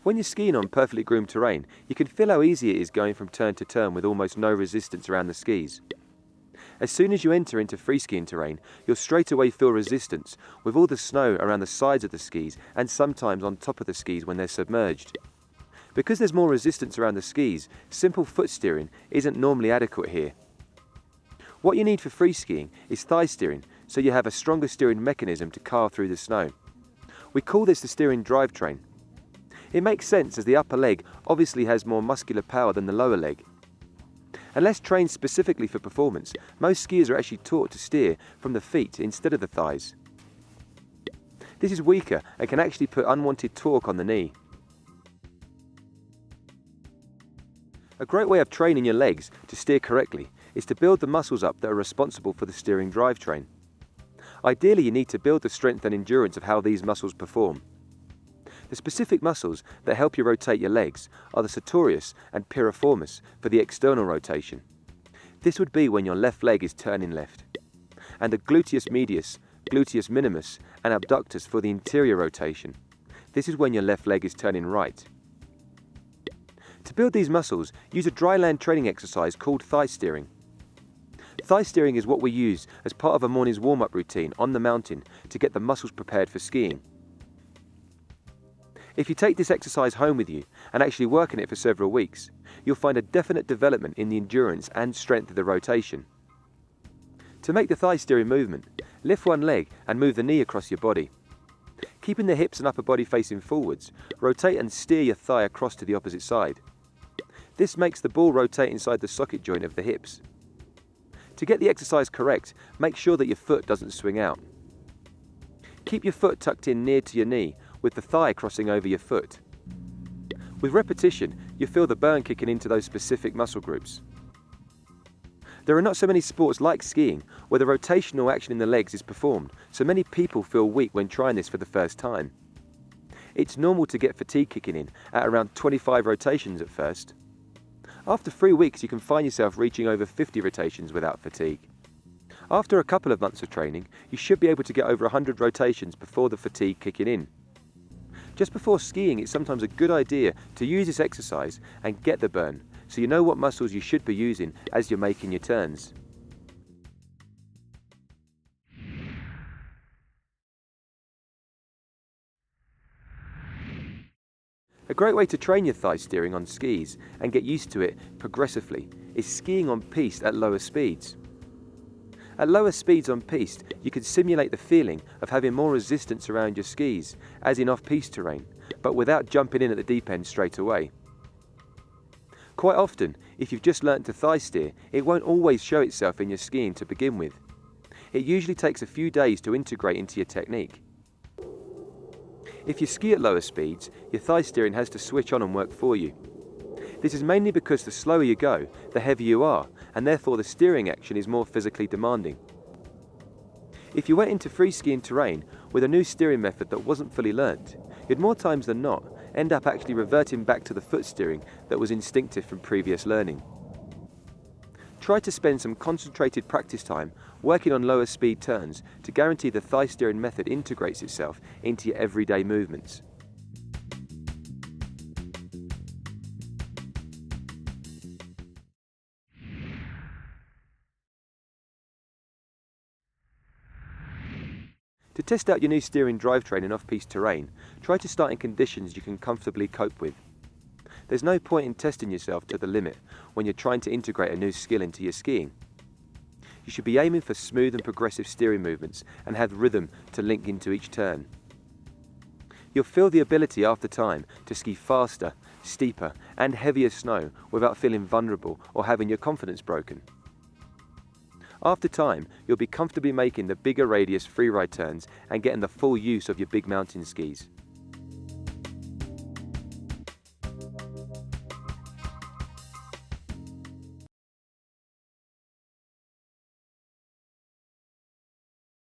When you're skiing on perfectly groomed terrain, you can feel how easy it is going from turn to turn with almost no resistance around the skis. As soon as you enter into free skiing terrain, you'll straight away feel resistance, with all the snow around the sides of the skis and sometimes on top of the skis when they're submerged. Because there's more resistance around the skis, simple foot steering isn't normally adequate here. What you need for free skiing is thigh steering, so you have a stronger steering mechanism to carve through the snow. We call this the steering drivetrain. It makes sense as the upper leg obviously has more muscular power than the lower leg. Unless trained specifically for performance, most skiers are actually taught to steer from the feet instead of the thighs. This is weaker and can actually put unwanted torque on the knee. A great way of training your legs to steer correctly is to build the muscles up that are responsible for the steering drivetrain. Ideally, you need to build the strength and endurance of how these muscles perform. The specific muscles that help you rotate your legs are the sartorius and piriformis for the external rotation. This would be when your left leg is turning left. And the gluteus medius, gluteus minimus and abductus for the interior rotation. This is when your left leg is turning right. To build these muscles, use a dry land training exercise called thigh steering. Thigh steering is what we use as part of a morning's warm-up routine on the mountain to get the muscles prepared for skiing. If you take this exercise home with you and actually work on it for several weeks, you'll find a definite development in the endurance and strength of the rotation. To make the thigh steering movement, lift one leg and move the knee across your body. Keeping the hips and upper body facing forwards, rotate and steer your thigh across to the opposite side. This makes the ball rotate inside the socket joint of the hips. To get the exercise correct, make sure that your foot doesn't swing out. Keep your foot tucked in near to your knee, with the thigh crossing over your foot. With repetition, you feel the burn kicking into those specific muscle groups. There are not so many sports like skiing where the rotational action in the legs is performed, so many people feel weak when trying this for the first time. It's normal to get fatigue kicking in at around 25 rotations at first. After 3 weeks, you can find yourself reaching over 50 rotations without fatigue. After a couple of months of training, you should be able to get over 100 rotations before the fatigue kicking in. Just before skiing, it's sometimes a good idea to use this exercise and get the burn, so you know what muscles you should be using as you're making your turns. A great way to train your thigh steering on skis and get used to it progressively is skiing on piste at lower speeds. At lower speeds on piste, you can simulate the feeling of having more resistance around your skis, as in off-piste terrain, but without jumping in at the deep end straight away. Quite often, if you've just learnt to thigh steer, it won't always show itself in your skiing to begin with. It usually takes a few days to integrate into your technique. If you ski at lower speeds, your thigh steering has to switch on and work for you. This is mainly because the slower you go, the heavier you are, and therefore the steering action is more physically demanding. If you went into free skiing terrain with a new steering method that wasn't fully learnt, you'd more times than not end up actually reverting back to the foot steering that was instinctive from previous learning. Try to spend some concentrated practice time working on lower speed turns to guarantee the thigh steering method integrates itself into your everyday movements. To test out your new steering drivetrain in off-piste terrain, try to start in conditions you can comfortably cope with. There's no point in testing yourself to the limit when you're trying to integrate a new skill into your skiing. You should be aiming for smooth and progressive steering movements and have rhythm to link into each turn. You'll feel the ability after time to ski faster, steeper and heavier snow without feeling vulnerable or having your confidence broken. After time, you'll be comfortably making the bigger radius freeride turns and getting the full use of your big mountain skis.